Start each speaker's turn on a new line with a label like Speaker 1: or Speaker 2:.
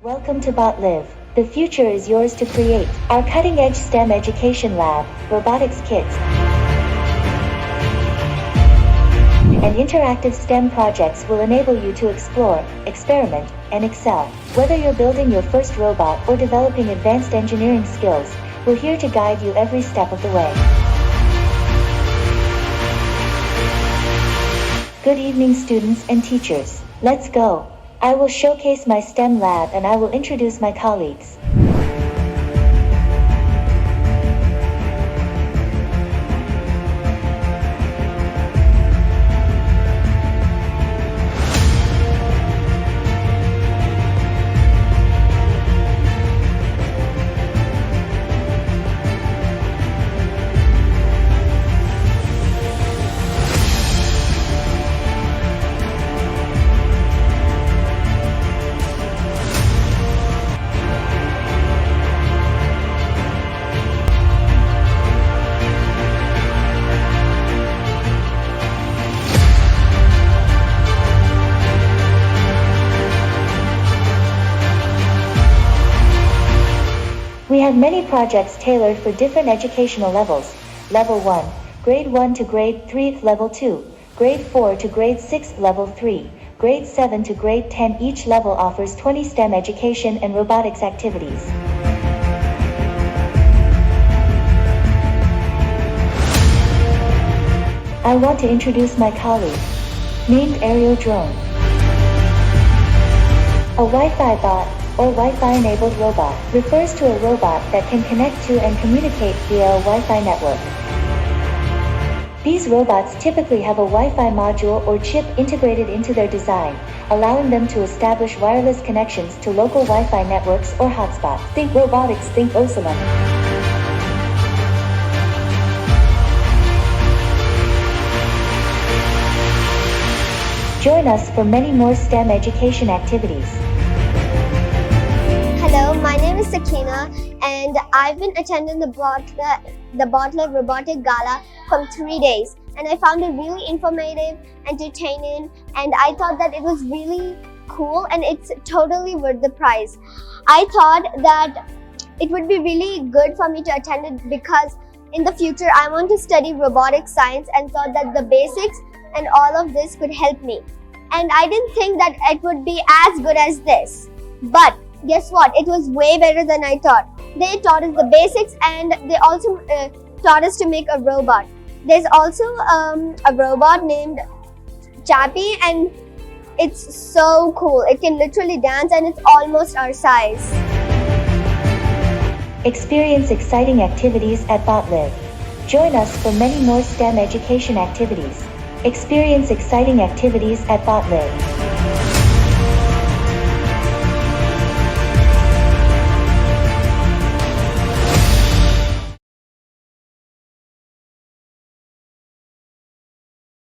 Speaker 1: Welcome to BotLive. The future is yours to create. Our cutting-edge STEM education lab, robotics kits, and interactive STEM projects will enable you to explore, experiment, and excel. Whether you're building your first robot or developing advanced engineering skills, we're here to guide you every step of the way. Good evening, students and teachers. Let's go. I will showcase my STEM lab and I will introduce my colleagues. We have many projects tailored for different educational levels. Level 1, Grade 1 to Grade 3, Level 2, Grade 4 to Grade 6, Level 3, Grade 7 to Grade 10. Each level offers 20 STEM education and robotics activities. I want to introduce my colleague, named Aerial Drone. A Wi-Fi bot, or Wi-Fi-enabled robot, refers to a robot that can connect to and communicate via a Wi-Fi network. These robots typically have a Wi-Fi module or chip integrated into their design, allowing them to establish wireless connections to local Wi-Fi networks or hotspots. Think robotics, think awesome. Join us for many more STEM education activities.
Speaker 2: Hello, my name is Sakina and I've been attending the BotLive Robotic Gala for 3 days, and I found it really informative, entertaining, and I thought that it was really cool and it's totally worth the price. I thought that it would be really good for me to attend it because in the future I want to study robotic science and thought that the basics and all of this could help me. And I didn't think that it would be as good as this. But guess what? It was way better than I thought. They taught us the basics and they also taught us to make a robot. There's also a robot named Chappie and it's so cool. It can literally dance and it's almost our size.
Speaker 1: Experience exciting activities at BotLive. Join us for many more STEM education activities. Experience exciting activities at BotLive.